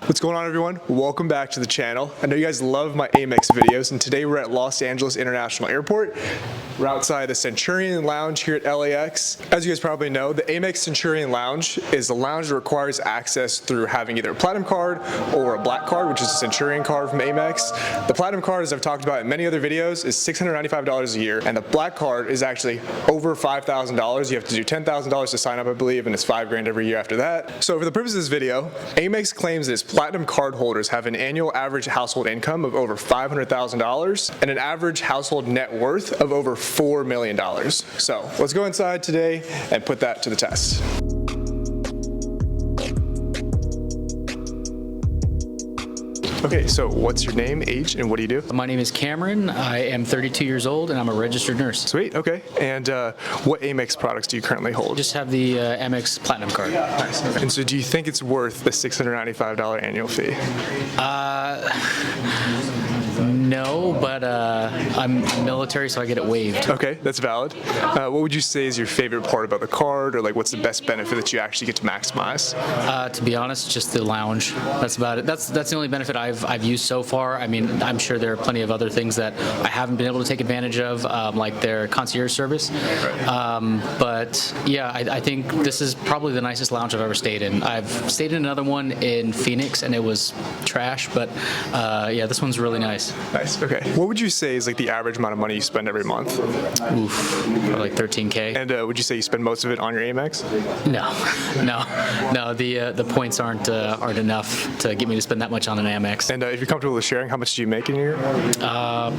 What's going on, everyone? Welcome back to the channel. I know you guys love my AMEX videos, and today we're at Los Angeles International Airport. We're outside the Centurion Lounge here at LAX. As you guys probably know, the AMEX Centurion Lounge is a lounge that requires access through having either a Platinum card or a Black card, which is a Centurion card from AMEX. The Platinum card, as I've talked about in many other videos, is $695 a year, and the Black card is actually over $5,000. You have to do $10,000 to sign up, I believe, and it's $5,000 every year after that. So for the purpose of this video, AMEX claims that its Platinum card holders have an annual average household income of over $500,000 and an average household net worth of over $4 million. So let's go inside today and put that to the test. Okay, so what's your name, age, and what do you do? My name is Kamrin. I am 32 years old, and I'm a registered nurse. Sweet, okay. And what AMEX products do you currently hold? Just have the AMEX Platinum card. Nice. Okay. And so do you think it's worth the $695 annual fee? No, but I'm military, so I get it waived. Okay, that's valid. What would you say is your favorite part about the card, or like what's the best benefit that you actually get to maximize? To be honest, just the lounge. That's about it. That's the only benefit I've used so far. I mean, I'm sure there are plenty of other things that I haven't been able to take advantage of, like their concierge service. But yeah, I think this is probably the nicest lounge I've ever stayed in. I've stayed in another one in Phoenix, and it was trash, but yeah, this one's really nice. Nice, okay. What would you say is like the average amount of money you spend every month? Oof, like $13K. And would you say you spend most of it on your AMEX? No. The points aren't enough to get me to spend that much on an AMEX. And if you're comfortable with sharing, how much do you make in a year?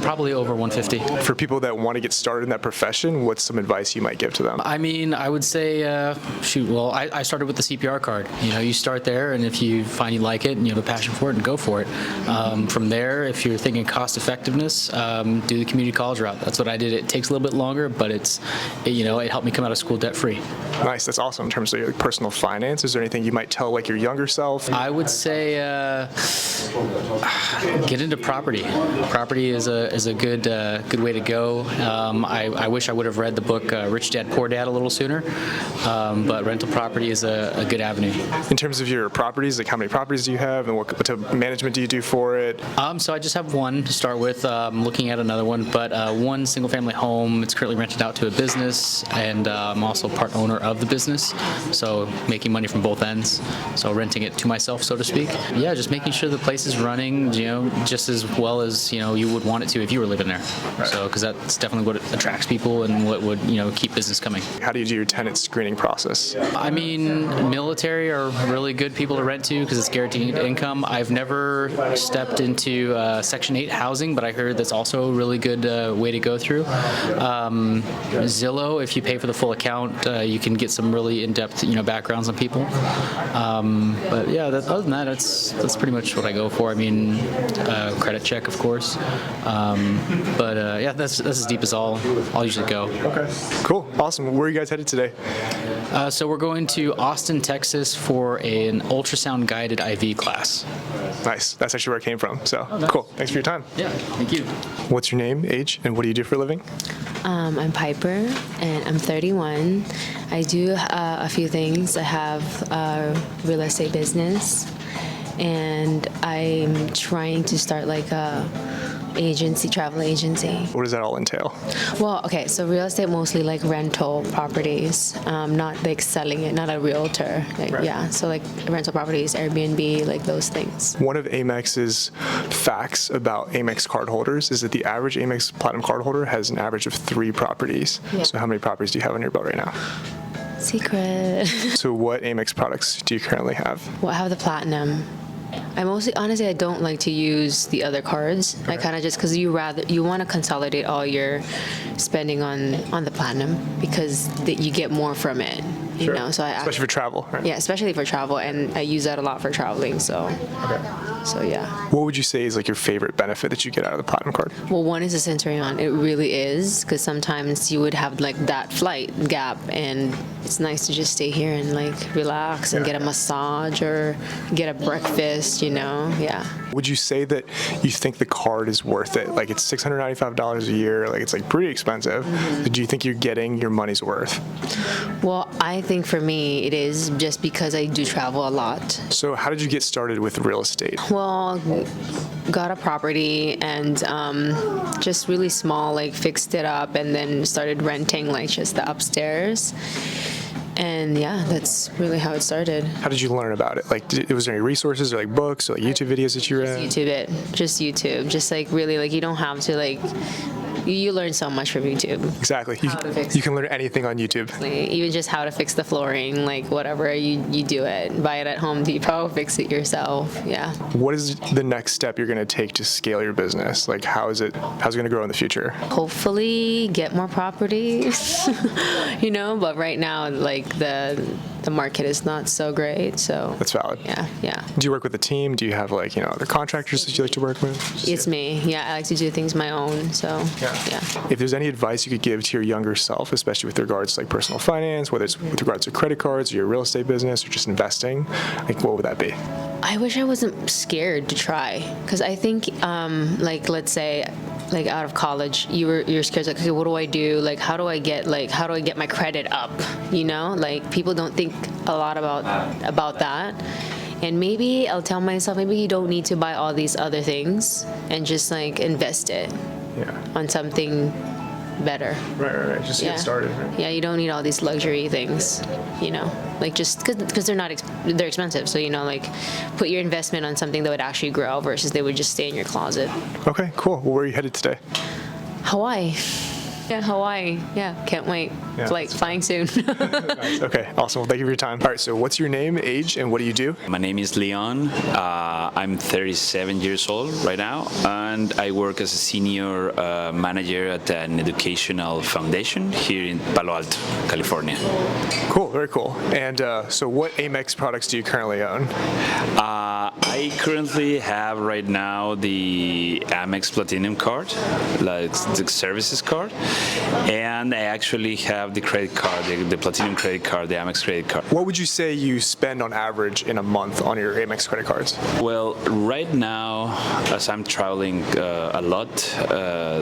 Probably over 150. For people that want to get started in that profession, what's some advice you might give to them? I mean, I would say, well, I started with the CPR card. You know, you start there, and if you find you like it and you have a passion for it, and go for it. From there, if you're thinking cost effectiveness, do the community college route. That's what I did. It takes a little bit longer, but it helped me come out of school debt free. Nice, that's awesome. In terms of your personal finance, is there anything you might tell like your younger self? I would say get into property. Property is a good way to go. I wish I would have read the book Rich Dad Poor Dad a little sooner, but rental property is a good avenue. In terms of your properties, like how many properties do you have, and what type of management do you do for it? So I just have one to start with. Looking at another one, but one single-family home. It's currently rented out to a business, and I'm also part owner of the business, so making money from both ends. So renting it to myself, so to speak. Yeah, just making sure the place is running, just as well as you would want it to if you were living there. Right. So, because that's definitely what attracts people and what would keep business coming. How do you do your tenant screening process? I mean, military are really good people to rent to because it's guaranteed income. I've never stepped into Section 8 housing, but I heard that's also a really good way to go through. Zillow, if you pay for the full account, you can get some really in-depth backgrounds on people. But yeah, other than that, that's pretty much what I go for. I mean, credit check, of course. But yeah, that's as deep as I'll usually go. Okay, cool, awesome. Where are you guys headed today? So we're going to Austin, Texas for an ultrasound guided IV class. Nice. That's actually where I came from. So cool. Thanks for your time. Yeah, thank you. What's your name, age, and what do you do for a living? I'm Pieper, and I'm 31. I do a few things. I have a real estate business, and I'm trying to start like a travel agency. What does that all entail? Well, okay, so real estate mostly like rental properties, not like selling it, not a realtor. Right. Yeah, so like rental properties, Airbnb, like those things. One of AMEX's facts about AMEX cardholders is that the average AMEX Platinum cardholder has an average of 3 properties. Yeah. So how many properties do you have on your belt right now? Secret. So what AMEX products do you currently have? Well, I have the Platinum. Honestly, I don't like to use the other cards. Okay. I kind of just, because you want to consolidate all your spending on the Platinum because you get more from it. You know, so especially for travel, right? Yeah, especially for travel, and I use that a lot for traveling. So, so yeah. What would you say is like your favorite benefit that you get out of the Platinum card? Well, one is the Centurion. It really is, because sometimes you would have like that flight gap, and it's nice to just stay here and like relax and get a massage or get a breakfast. Yeah. Would you say that you think the card is worth it? Like it's $695 a year. Like it's like pretty expensive. Mm-hmm. Do you think you're getting your money's worth? Well, I think for me it is just because I do travel a lot. So how did you get started with real estate? Well, got a property and just really small, like fixed it up and then started renting like just the upstairs. And yeah, that's really how it started. How did you learn about it? Like, was there any resources or like books or like YouTube videos that you read? Just YouTube. Just like really, like you don't have to like, you learn so much from YouTube. Exactly. How to fix You can learn anything on YouTube. Even just how to fix the flooring, like whatever, you do it. Buy it at Home Depot, fix it yourself. Yeah. What is the next step you're going to take to scale your business? Like, how's it going to grow in the future? Hopefully get more properties, you know, but right now, like the market is not so great, so. That's valid. Yeah. Do you work with a team? Do you have like, other contractors that you like to work with? It's me. Yeah, I like to do things my own, so yeah. If there's any advice you could give to your younger self, especially with regards to like personal finance, whether it's with regards to credit cards or your real estate business or just investing, like what would that be? I wish I wasn't scared to try, because I think, like let's say, like out of college, you're scared. Like, okay, what do I do? Like, how do I get my credit up? You know, like people don't think a lot about that. And maybe I'll tell myself, maybe you don't need to buy all these other things and just like invest it on something better. Right. Just get started. Right? Yeah, you don't need all these luxury things, like just because they're expensive. So, like put your investment on something that would actually grow versus they would just stay in your closet. Okay, cool. Well, where are you headed today? Hawaii. Yeah, Hawaii. Yeah, can't wait. Flying soon. Nice. Okay, awesome. Well, thank you for your time. All right, so what's your name, age, and what do you do? My name is Leon. I'm 37 years old right now, and I work as a senior manager at an educational foundation here in Palo Alto, California. Cool, very cool. And so what AMEX products do you currently own? I currently have right now the AMEX Platinum card, like the services card, and I actually have the credit card, the Platinum credit card, the AMEX credit card. What would you say you spend on average in a month on your AMEX credit cards? Well, right now, as I'm traveling a lot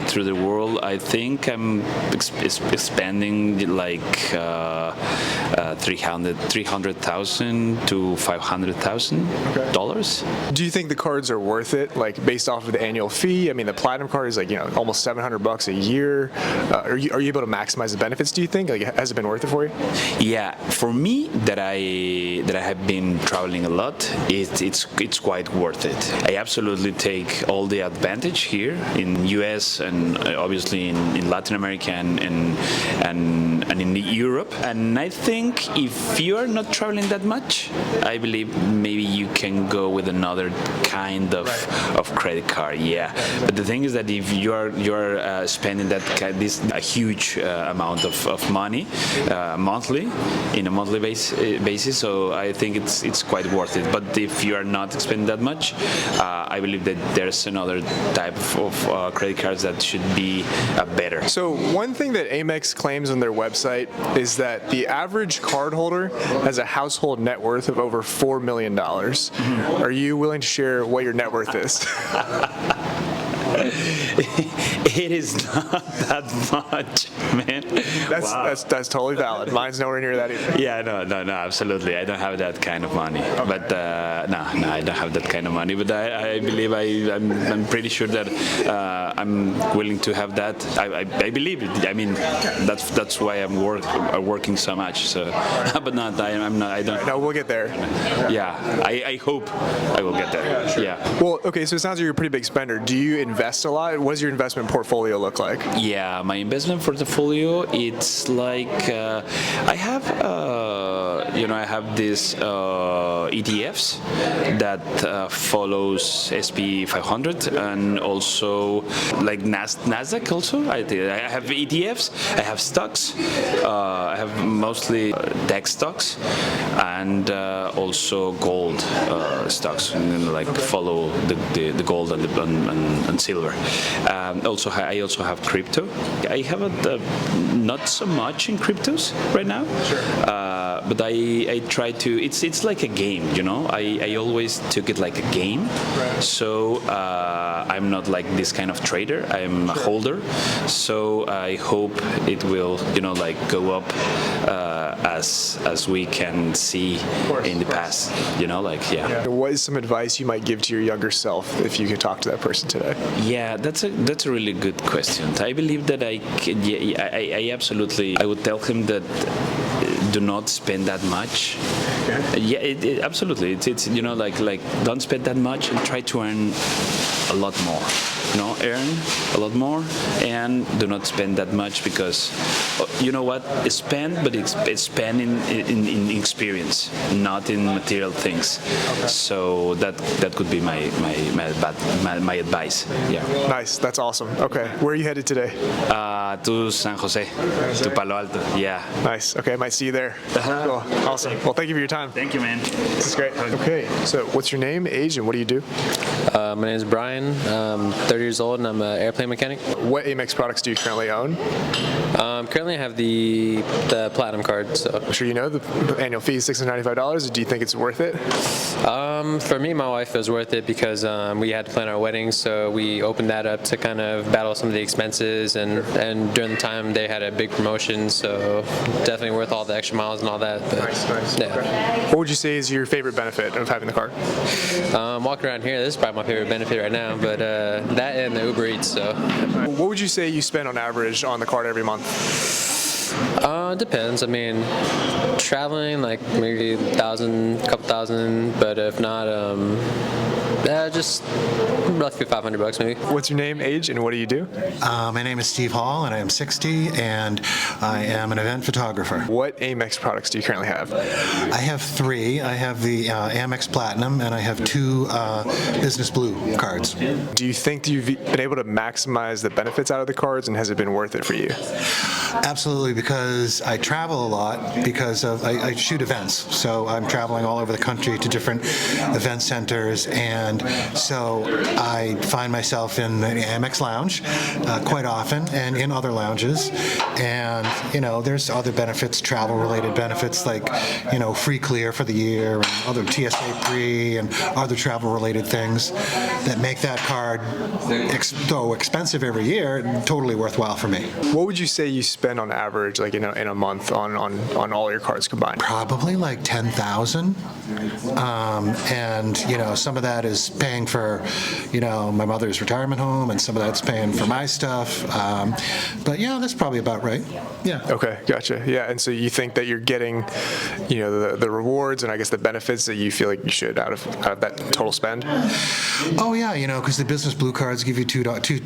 through the world, I think I'm spending like $300,000 to $500,000. Do you think the cards are worth it, like based off of the annual fee? I mean, the Platinum card is like almost $700 a year. Are you able to maximize the benefits? Do you think has it been worth it for you? Yeah, for me that I have been traveling a lot, it's quite worth it. I absolutely take all the advantage here in US and obviously in Latin America and in Europe. And I think if you are not traveling that much, I believe maybe you can go with another kind of credit card. Yeah, but the thing is that if you are spending a huge amount of money monthly in a monthly basis, so I think it's quite worth it. But if you are not spending that much, I believe that there's another type of credit cards that should be better. So one thing that AMEX claims on their website is that the average cardholder has a household net worth of over $4 million. Mm-hmm. Are you willing to share what your net worth is? It is not that much, man. That's totally valid. Mine's nowhere near that either. Yeah, no, absolutely. I don't have that kind of money. Okay. But no, I don't have that kind of money. But I believe I'm pretty sure that I'm willing to have that. I believe it. I mean, that's why I'm working so much. So, but not. I'm not. I don't. No, we'll get there. Yeah, I hope I will get there. Yeah. Sure. Yeah. Well, okay. So it sounds like you're a pretty big spender. Do you invest a lot? What does your investment portfolio look like? Yeah, my investment portfolio, it's like I have these ETFs that follows SP 500 and also like Nasdaq also. I have ETFs, I have stocks, I have mostly tech stocks and also gold stocks, and like follow the gold and silver. I also have crypto. I have not so much in cryptos right now, but I try to. It's like a game, you know. I always took it like a game. Right. So I'm not like this kind of trader. I'm a holder. So I hope it will, you know, like go up as we can see in the past. You know, like yeah. What is some advice you might give to your younger self if you could talk to that person today? Yeah, that's a really good question. I believe that I absolutely I would tell him that do not spend that much. Okay. Yeah, absolutely. It's you know like don't spend that much and try to earn a lot more. You know, earn a lot more and do not spend that much because you know what? Spend, but it's spend in experience, not in material things. Okay. So that could be my advice. Yeah. Nice. That's awesome. Okay. Where are you headed today? To San Jose, to Palo Alto. Yeah. Nice. Okay. I might see you there. Cool. Awesome. Well, thank you for your time. Thank you, man. This is great. Okay. So, what's your name, age, and what do you do? My name is Brian. I'm 30 years old and I'm an airplane mechanic. What AMEX products do you currently own? Currently I have the Platinum card. So I'm sure you know the annual fee is $695. Do you think it's worth it? for me, my wife, it was worth it because we had to plan our wedding, so we opened that up to kind of battle some of the expenses, and during the time they had a big promotion, so definitely worth all the extra miles and all that. But, Nice. Yeah. Okay. What would you say is your favorite benefit of having the card? Walking around here, this is probably my favorite benefit right now, but that and the Uber Eats. So What would you say you spend on average on the card every month? depends. I mean, traveling like maybe couple thousand, but if not, just roughly $500 maybe. What's your name, age, and what do you do? My name is Steve Hall, and I am 60, and I am an event photographer. What AMEX products do you currently have? I have three. I have the AMEX Platinum, and I have two Business Blue cards. Do you think you've been able to maximize the benefits out of the cards, and has it been worth it for you? Absolutely, because I travel a lot because of I shoot events, so I'm traveling all over the country to different event centers, and so I find myself in the AMEX Lounge quite often, and in other lounges, and there's other benefits, travel-related benefits like free clear for the year, and other TSA pre, and other travel-related things that make that card, though expensive every year, totally worthwhile for me. What would you say you spend on average, like in a month, on all your cards combined? Probably like 10,000, and some of that is paying for my mother's retirement home, and some of that's paying for my stuff. But yeah, that's probably about right. Yeah. Okay, gotcha. Yeah, and so you think that you're getting, the rewards and I guess the benefits that you feel like you should out of that total spend? Oh yeah, because the Business Blue cards give you 2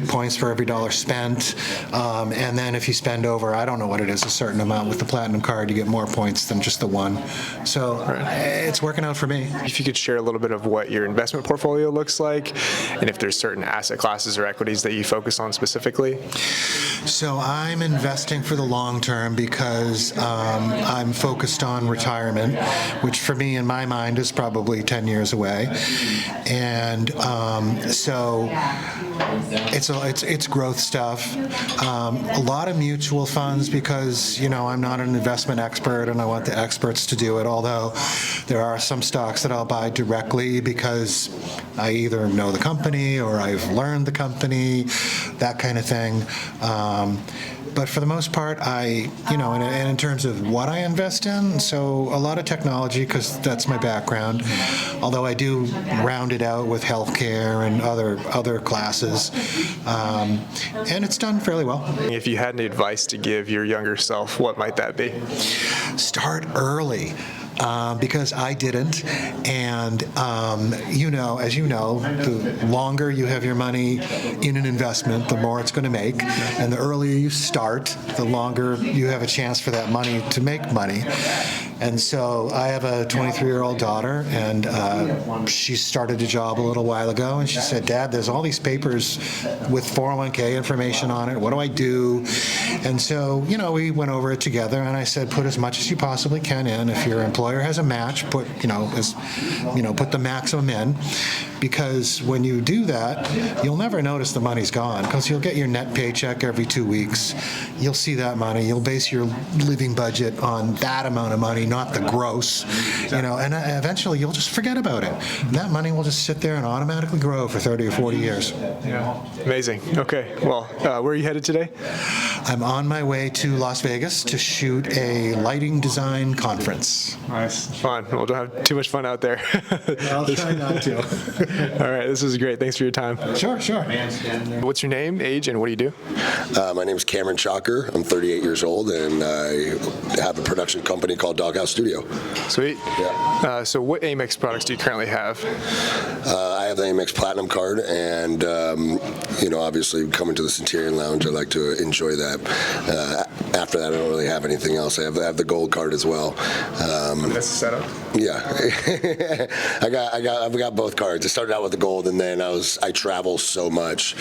points for every dollar spent, and then if you spend over, I don't know what it is, a certain amount with the Platinum card, you get more points than just the one. So it's working out for me. If you could share a little bit of what your investment portfolio looks like, and if there's certain asset classes or equities that you focus on specifically. So I'm investing for the long term because I'm focused on retirement, which for me in my mind is probably 10 years away, and so it's growth stuff. A lot of mutual funds because I'm not an investment expert and I want the experts to do it. Although there are some stocks that I'll buy directly because I either know the company or I've learned the company, that kind of thing. But for the most part, and in terms of what I invest in, so a lot of technology because that's my background. Although I do round it out with healthcare and other classes, and it's done fairly well. If you had any advice to give your younger self, what might that be? Start early. Because I didn't, and as you know, the longer you have your money in an investment, the more it's going to make, and the earlier you start, the longer you have a chance for that money to make money. And so I have a 23-year-old daughter, and she started a job a little while ago, and she said, "Dad, there's all these papers with 401k information on it. What do I do?" And so, we went over it together, and I said, put as much as you possibly can in. If your employer has a match, put the maximum in. because when you do that, you'll never notice the money's gone, because you'll get your net paycheck every 2 weeks. You'll see that money. You'll base your living budget on that amount of money, not the gross, and eventually you'll just forget about it. And that money will just sit there and automatically grow for 30 or 40 years. Yeah. Amazing. Okay. Well, where are you headed today? I'm on my way to Las Vegas to shoot a lighting design conference. Nice. Fun. Well, don't have too much fun out there. I'll try not to. All right. This was great. Thanks for your time. Sure. What's your name, age, and what do you do? My name is Kamrin. I'm 38 years old, and I have a production company called Doghouse Studio. Sweet. Yeah. So what AMEX products do you currently have? I have the AMEX Platinum card, and obviously coming to the Centurion Lounge, I like to enjoy that. After that, I don't really have anything else. I have the gold card as well. That's the setup. Yeah, I've got both cards. I started out with the gold, and then I travel so much.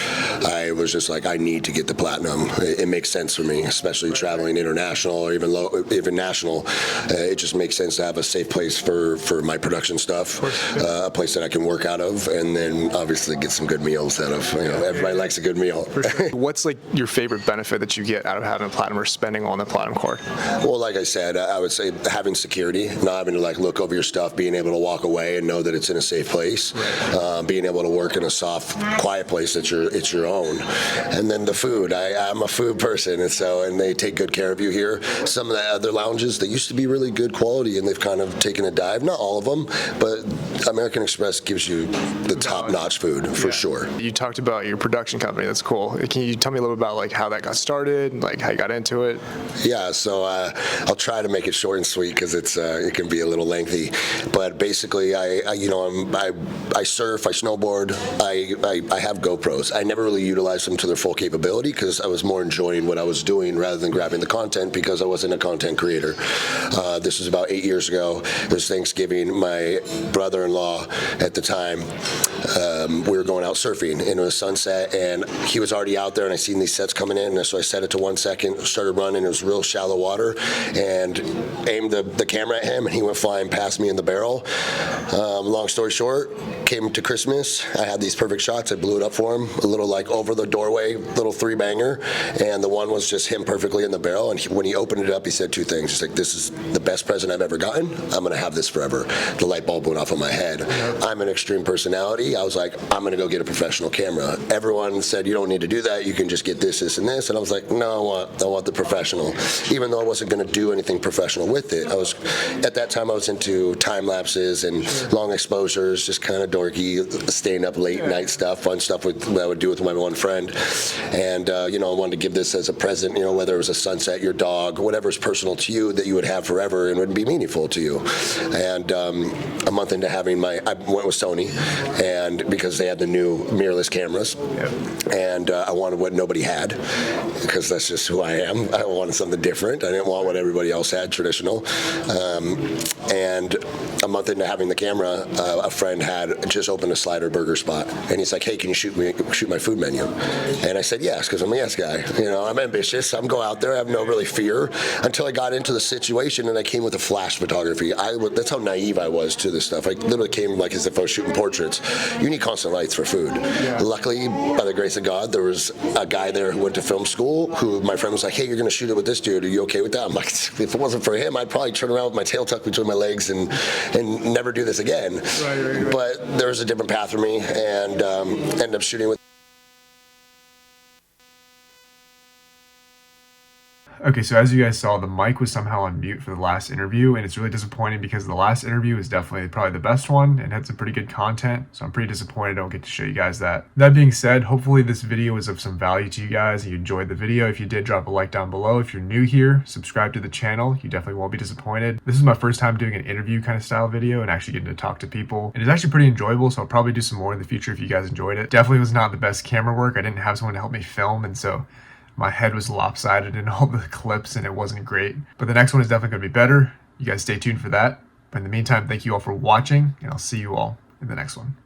I was just like, I need to get the platinum. It makes sense for me, especially traveling international or even national. It just makes sense to have a safe place for my production stuff, a place that I can work out of, and then obviously get some good meals out of. Everybody likes a good meal. For sure. What's like your favorite benefit that you get out of having a platinum or spending on the platinum card? Well, like I said, I would say having security, not having to look over your stuff, being able to walk away and know that it's in a safe place, being able to work in a soft, quiet place that's it's your own, and then the food. I'm a food person, and they take good care of you here. Some of the other lounges, they used to be really good quality, and they've kind of taken a dive. Not all of them, but American Express gives you the top-notch food for sure. You talked about your production company. That's cool. Can you tell me a little bit about how that got started, how you got into it? Yeah, so I'll try to make it short and sweet because it can be a little lengthy. But basically, I surf, I snowboard, I have GoPros. I never really utilized them to their full capability because I was more enjoying what I was doing rather than grabbing the content because I wasn't a content creator. This was about 8 years ago. It was Thanksgiving. My brother-in-law at the time, we were going out surfing, and it was sunset, and he was already out there, and I seen these sets coming in, and so I set it to 1 second, started running. It was real shallow water, and aimed the camera at him, and he went flying past me in the barrel. Long story short, came to Christmas. I had these perfect shots. I blew it up for him, a little over the doorway, little 3-banger, and the one was just him perfectly in the barrel. And when he opened it up, he said 2 things. He's like, "This is the best present I've ever gotten. I'm gonna have this forever." The light bulb went off in my head. I'm an extreme personality. I was like, I'm gonna go get a professional camera. Everyone said, "You don't need to do that. You can just get this, this, and this." And I was like, "No, I want the professional." Even though I wasn't gonna do anything professional with it, at that time I was into time lapses and long exposures, just kind of dorky, staying up late night stuff, fun stuff that I would do with my one friend. And I wanted to give this as a present, whether it was a sunset, your dog, whatever's personal to you that you would have forever and would be meaningful to you. And a month into having I went with Sony, and because they had the new mirrorless cameras, and I wanted what nobody had, because that's just who I am. I wanted something different. I didn't want what everybody else had, traditional. And a month into having the camera, a friend had just opened a Slider burger spot, and he's like, "Hey, can you shoot my food menu?" And I said yes, because I'm a yes guy. I'm ambitious. I'm go out there. I have no really fear until I got into the situation, and I came with a flash photography. That's how naive I was to this stuff. I literally came as if I was shooting portraits. You need constant lights for food. Luckily, by the grace of God, there was a guy there who went to film school who my friend was like, "Hey, you're going to shoot it with this dude. Are you okay with that?" I'm like, if it wasn't for him, I'd probably turn around with my tail tucked between my legs and never do this again. Right. But there was a different path for me, and ended up shooting with. Okay, so as you guys saw, the mic was somehow on mute for the last interview, and it's really disappointing because the last interview was definitely probably the best one and had some pretty good content, so I'm pretty disappointed I don't get to show you guys that. That being said, hopefully this video was of some value to you guys and you enjoyed the video. If you did, drop a like down below. If you're new here, subscribe to the channel. You definitely won't be disappointed. This is my first time doing an interview kind of style video and actually getting to talk to people, and it's actually pretty enjoyable, so I'll probably do some more in the future if you guys enjoyed it. Definitely was not the best camera work. I didn't have someone to help me film, and so my head was lopsided in all the clips and it wasn't great. But the next one is definitely going to be better. You guys stay tuned for that. But in the meantime, thank you all for watching, and I'll see you all in the next one.